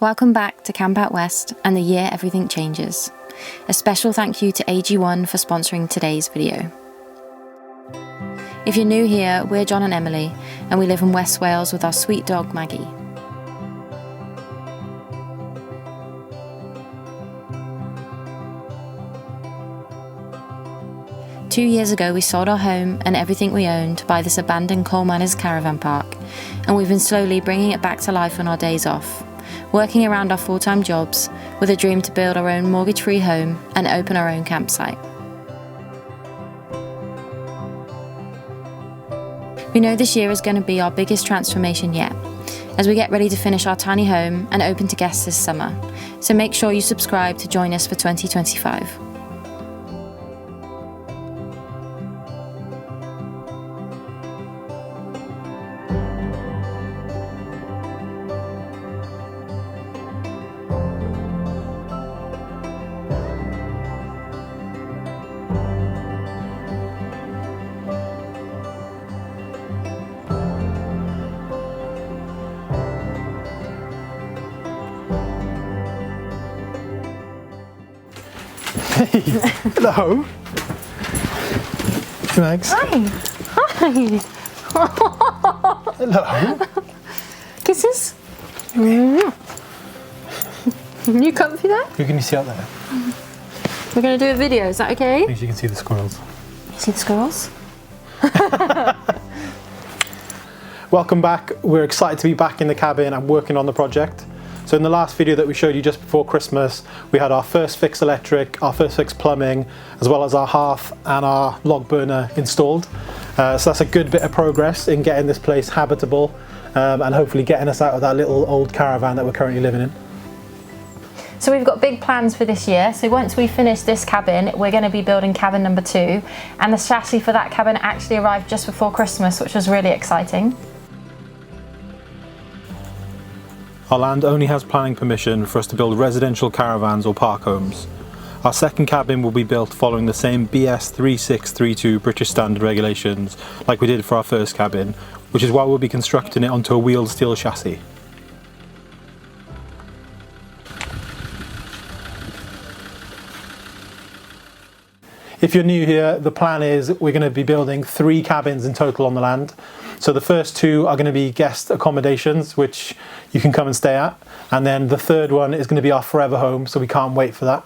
Welcome back to Camp Out West and the year everything changes. A special thank you to AG1 for sponsoring today's video. If you're new here, we're John and Emily, and we live in West Wales with our sweet dog Maggie. Two years ago, we sold our home and everything we owned to buy this abandoned coal miners' caravan park, and we've been slowly bringing it back to life on our days off, working around our full-time jobs with a dream to build our own mortgage-free home and open our own campsite. We know this year is going to be our biggest transformation yet, as we get ready to finish our tiny home and open to guests this summer, so make sure you subscribe to join us for 2025. Hey, hello. Thanks. Hi. Hi. Hello. Kisses. You comfy there? Who can you see out there? We're going to do a video, is that okay? At least you can see the squirrels. See the squirrels? Welcome back. We're excited to be back in the cabin and working on the project. So in the last video that we showed you just before Christmas, we had our first fix electric, our first fix plumbing, as well as our hearth and our log burner installed. So that's a good bit of progress in getting this place habitable and hopefully getting us out of that little old caravan that we're currently living in. So we've got big plans for this year. So once we finish this cabin, we're going to be building cabin number 2. And the chassis for that cabin actually arrived just before Christmas, which was really exciting. Our land only has planning permission for us to build residential caravans or park homes. Our second cabin will be built following the same BS 3632 British standard regulations like we did for our first cabin, which is why we'll be constructing it onto a wheeled steel chassis. If you're new here, the plan is we're going to be building 3 cabins in total on the land. So the first 2 are going to be guest accommodations, which you can come and stay at. And then the third one is going to be our forever home, so we can't wait for that.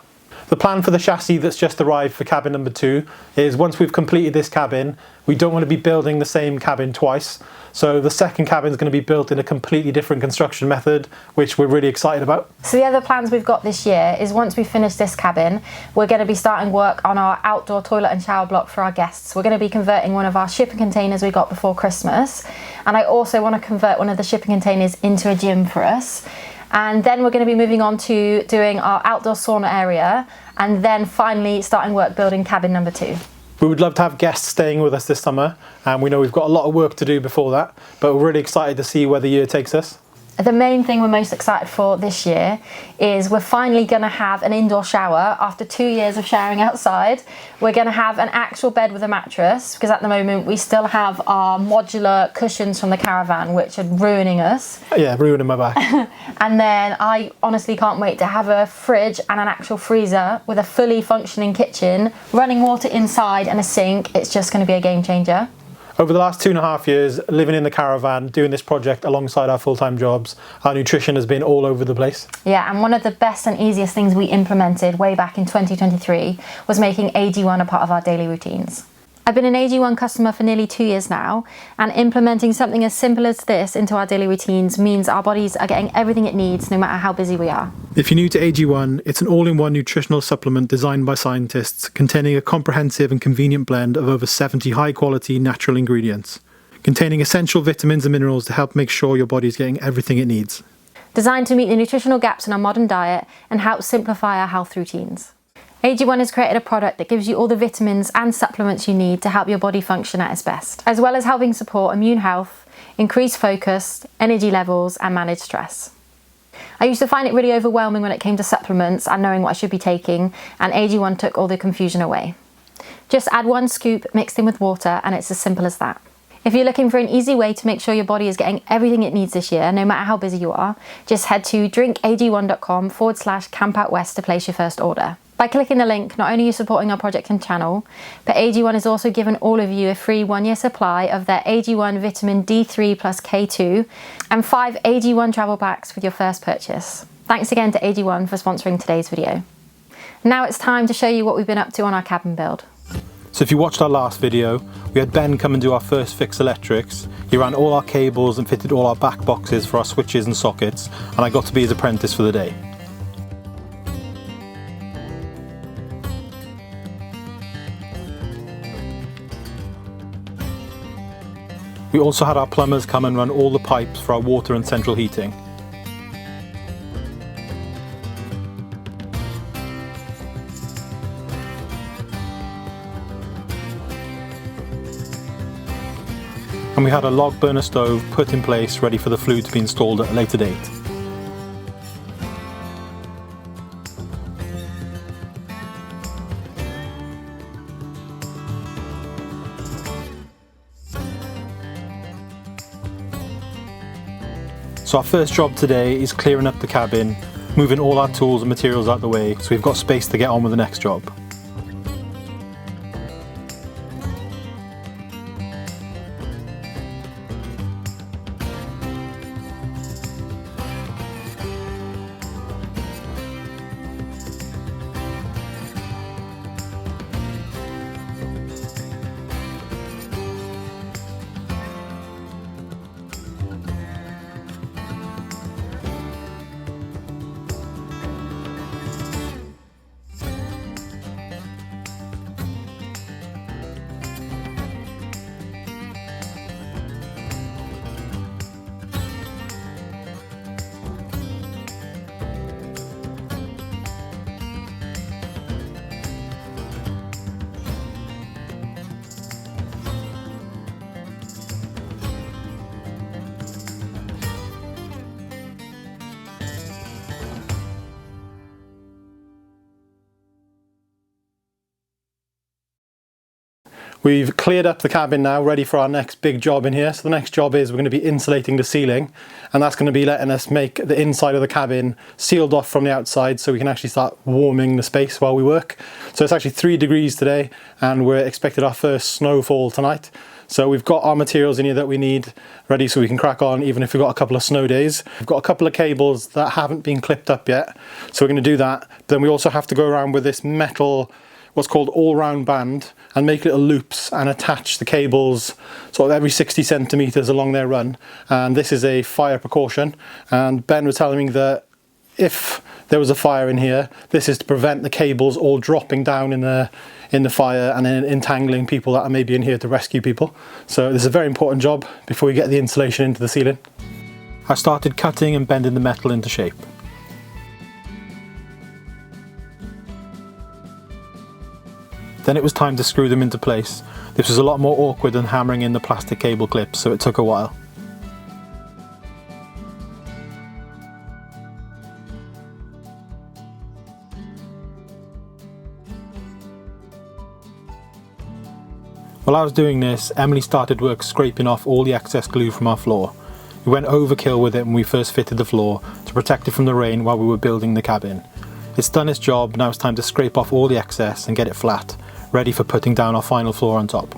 The plan for the chassis that's just arrived for cabin number 2 is once we've completed this cabin, we don't want to be building the same cabin twice. So the second cabin is going to be built in a completely different construction method, which we're really excited about. So the other plans we've got this year is once we finish this cabin, we're going to be starting work on our outdoor toilet and shower block for our guests. We're going to be converting one of our shipping containers we got before Christmas. And I also want to convert one of the shipping containers into a gym for us. And then we're going to be moving on to doing our outdoor sauna area and then finally starting work building cabin number 2. We would love to have guests staying with us this summer, and we know we've got a lot of work to do before that, but we're really excited to see where the year takes us. The main thing we're most excited for this year is we're finally going to have an indoor shower after 2 years of showering outside. We're going to have an actual bed with a mattress because at the moment we still have our modular cushions from the caravan which are ruining us. Yeah, ruining my back. And then I honestly can't wait to have a fridge and an actual freezer with a fully functioning kitchen, running water inside and a sink. It's just going to be a game changer. Over the last 2.5 years, living in the caravan, doing this project alongside our full-time jobs, our nutrition has been all over the place. Yeah, and one of the best and easiest things we implemented way back in 2023 was making AG1 a part of our daily routines. I've been an AG1 customer for nearly 2 years now, and implementing something as simple as this into our daily routines means our bodies are getting everything it needs no matter how busy we are. If you're new to AG1, it's an all-in-one nutritional supplement designed by scientists containing a comprehensive and convenient blend of over 70 high-quality natural ingredients, containing essential vitamins and minerals to help make sure your body's getting everything it needs. Designed to meet the nutritional gaps in our modern diet and help simplify our health routines. AG1 has created a product that gives you all the vitamins and supplements you need to help your body function at its best, as well as helping support immune health, increase focus, energy levels, and manage stress. I used to find it really overwhelming when it came to supplements and knowing what I should be taking, and AG1 took all the confusion away. Just add 1 scoop mixed in with water and it's as simple as that. If you're looking for an easy way to make sure your body is getting everything it needs this year, no matter how busy you are, just head to drinkag1.com/campoutwest to place your first order. By clicking the link, not only are you supporting our project and channel, but AG1 is also giving all of you a free 1-year supply of their AG1 Vitamin D3 plus K2 and 5 AG1 travel packs with your first purchase. Thanks again to AG1 for sponsoring today's video. Now it's time to show you what we've been up to on our cabin build. So if you watched our last video, we had Ben come and do our first fix electrics. He ran all our cables and fitted all our back boxes for our switches and sockets, and I got to be his apprentice for the day. We also had our plumbers come and run all the pipes for our water and central heating. And we had a log burner stove put in place ready for the flue to be installed at a later date. So our first job today is clearing up the cabin, moving all our tools and materials out the way so we've got space to get on with the next job. We've cleared up the cabin now, ready for our next big job in here. So the next job is we're going to be insulating the ceiling, and that's going to be letting us make the inside of the cabin sealed off from the outside so we can actually start warming the space while we work. So it's actually 3 degrees today and we're expected our first snowfall tonight. So we've got our materials in here that we need ready so we can crack on even if we've got a couple of snow days. We've got a couple of cables that haven't been clipped up yet, so we're going to do that. Then we also have to go around with this metal, what's called all-round band, and make little loops and attach the cables sort of every 60 centimeters along their run. And this is a fire precaution, and Ben was telling me that if there was a fire in here, this is to prevent the cables all dropping down in the fire and then entangling people that are maybe in here to rescue people. So this is a very important job before we get the insulation into the ceiling. I started cutting and bending the metal into shape. Then it was time to screw them into place. This was a lot more awkward than hammering in the plastic cable clips, so it took a while. While I was doing this, Emily started work scraping off all the excess glue from our floor. We went overkill with it when we first fitted the floor to protect it from the rain while we were building the cabin. It's done its job, now it's time to scrape off all the excess and get it flat, ready for putting down our final floor on top.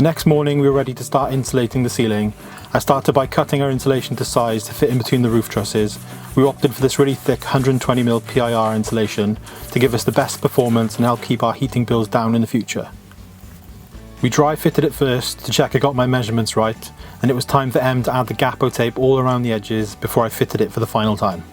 The next morning we were ready to start insulating the ceiling. I started by cutting our insulation to size to fit in between the roof trusses. We opted for this really thick 120mm PIR insulation to give us the best performance and help keep our heating bills down in the future. We dry fitted it first to check I got my measurements right, and it was time for Em to add the Gapo tape all around the edges before I fitted it for the final time.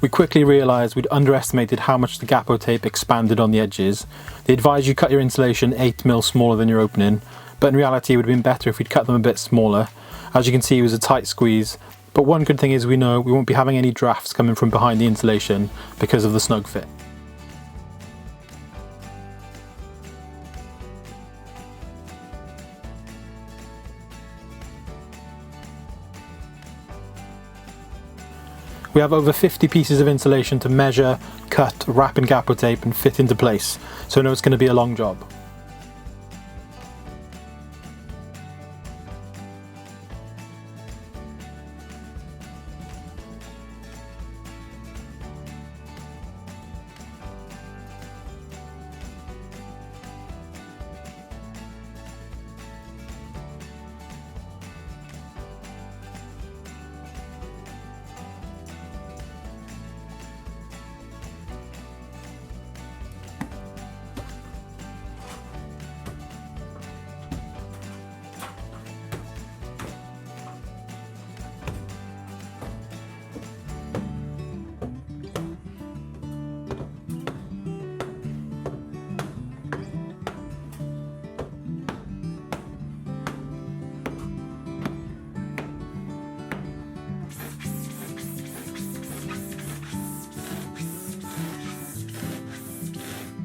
We quickly realised we'd underestimated how much the Gapo tape expanded on the edges. They advise you cut your insulation 8mm smaller than your opening, but in reality it would have been better if we'd cut them a bit smaller. As you can see, it was a tight squeeze, but one good thing is we know we won't be having any drafts coming from behind the insulation because of the snug fit. We have over 50 pieces of insulation to measure, cut, wrap in Gapo tape and fit into place, so I know it's going to be a long job.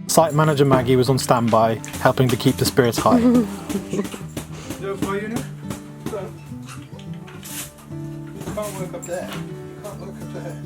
Site manager Maggie was on standby, helping to keep the spirits high. You can't work up there. You can't work up there.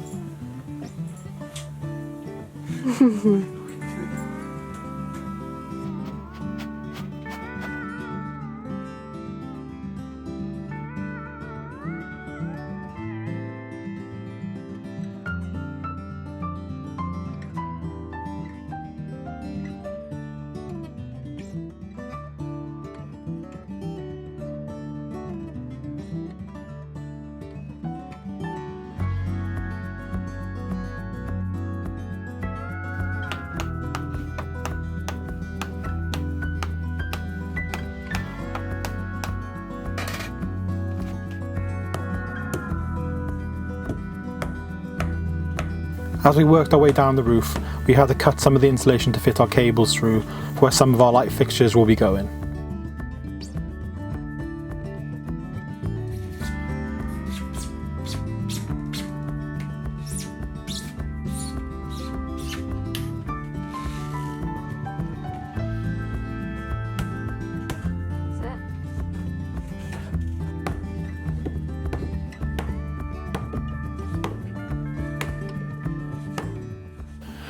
As we worked our way down the roof, we had to cut some of the insulation to fit our cables through where some of our light fixtures will be going.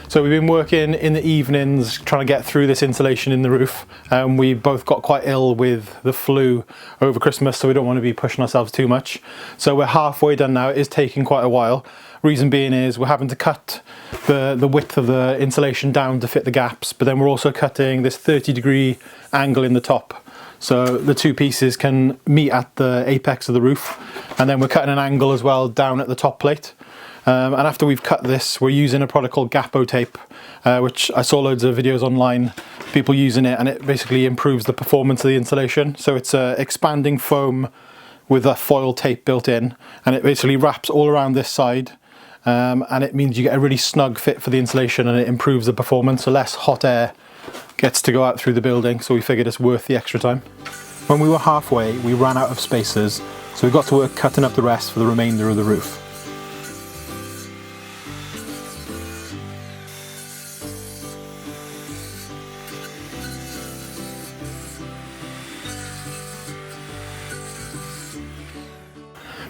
So we've been working in the evenings trying to get through this insulation in the roof. We both got quite ill with the flu over Christmas, so we don't want to be pushing ourselves too much. So we're halfway done now. It is taking quite a while. Reason being is we're having to cut the width of the insulation down to fit the gaps, but then we're also cutting this 30-degree angle in the top. So the two pieces can meet at the apex of the roof, and then we're cutting an angle as well down at the top plate. And after we've cut this, we're using a product called Gapo tape, which I saw loads of videos online, people using it, and it basically improves the performance of the insulation. So it's an expanding foam with a foil tape built in, and it basically wraps all around this side, and it means you get a really snug fit for the insulation, and it improves the performance, so less hot air gets to go out through the building, so we figured it's worth the extra time. When we were halfway, we ran out of spacers, so we got to work cutting up the rest for the remainder of the roof.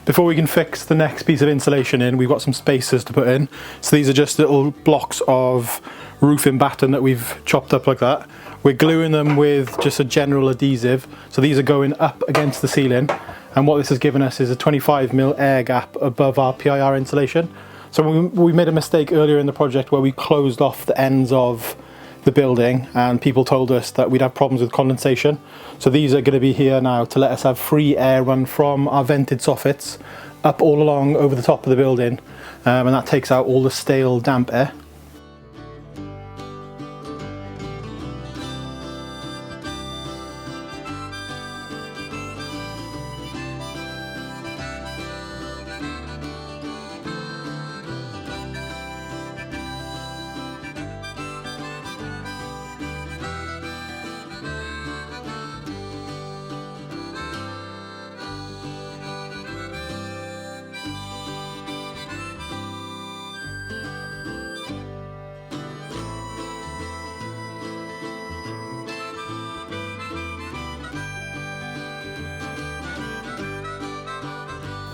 Before we can fix the next piece of insulation in, we've got some spacers to put in. So these are just little blocks of roofing batten that we've chopped up like that. We're gluing them with just a general adhesive. So these are going up against the ceiling. And what this has given us is a 25mm air gap above our PIR insulation. So we made a mistake earlier in the project where we closed off the ends of the building, and people told us that we'd have problems with condensation. So these are going to be here now to let us have free air run from our vented soffits up all along over the top of the building, and that takes out all the stale damp air.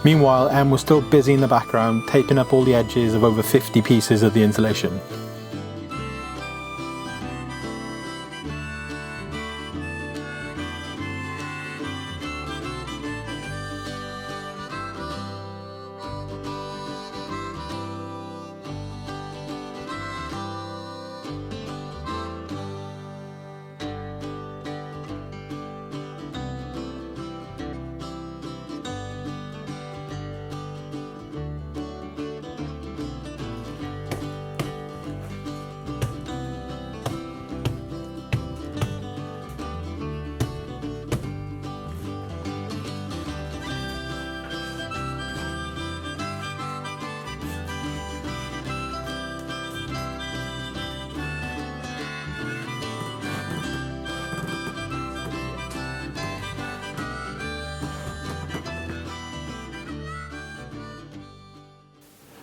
Meanwhile, Em was still busy in the background, taping up all the edges of over 50 pieces of the insulation.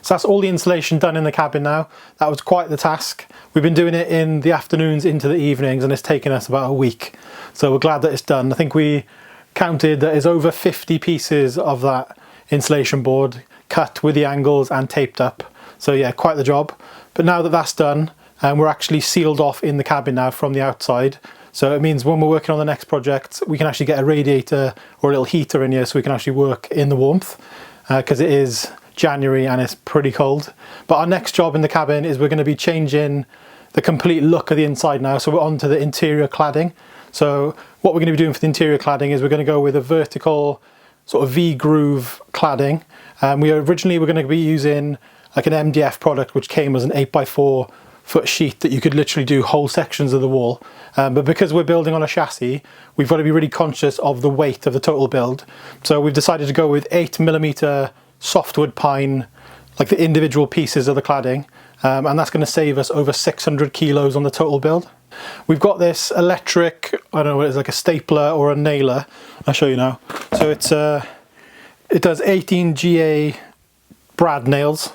So that's all the insulation done in the cabin now. That was quite the task. We've been doing it in the afternoons into the evenings, and it's taken us about a week. So we're glad that it's done. I think we counted that there's over 50 pieces of that insulation board cut with the angles and taped up. So yeah, quite the job. But now that that's done, we're actually sealed off in the cabin now from the outside. So it means when we're working on the next project, we can actually get a radiator or a little heater in here so we can actually work in the warmth, because it is January and it's pretty cold. But our next job in the cabin is we're going to be changing the complete look of the inside now. So we're on to the interior cladding. So what we're going to be doing for the interior cladding is we're going to go with a vertical sort of V-groove cladding. We originally were going to be using like an MDF product which came as an 8x4 foot sheet that you could literally do whole sections of the wall. But because we're building on a chassis, we've got to be really conscious of the weight of the total build. So we've decided to go with 8mm softwood pine, like the individual pieces of the cladding, and that's going to save us over 600 kilos on the total build. We've got this electric, I don't know what it is, like a stapler or a nailer. I'll show you now. So it does 18 GA brad nails,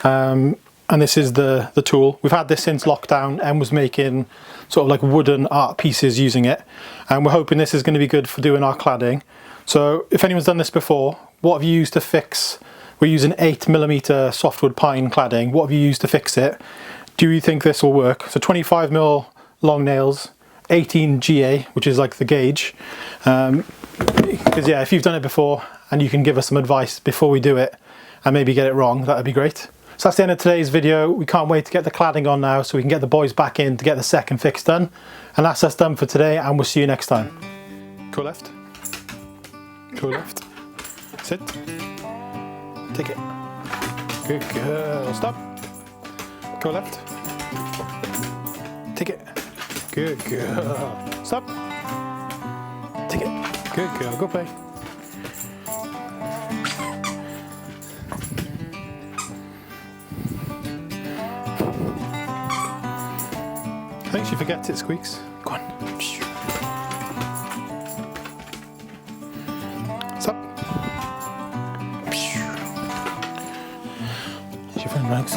and this is the tool. We've had this since lockdown and was making sort of like wooden art pieces using it, and we're hoping this is going to be good for doing our cladding. So if anyone's done this before, what have you used to fix? We're using 8mm softwood pine cladding. What have you used to fix it? Do you think this will work? So 25mm long nails, 18 GA, which is like the gauge. Because yeah, if you've done it before and you can give us some advice before we do it and maybe get it wrong, that'd be great. So that's the end of today's video. We can't wait to get the cladding on now so we can get the boys back in to get the second fix done. And that's us done for today, and we'll see you next time. Go left. Go left. Sit. Take it. Good girl. Stop. Go left. Take it. Good girl. Stop. Take it. Good girl. Go play. I think she forgets it squeaks. Go on. What's up? Here's your friend Max.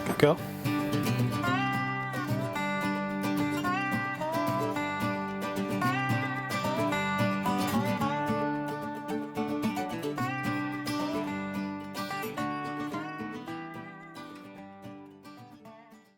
Good girl.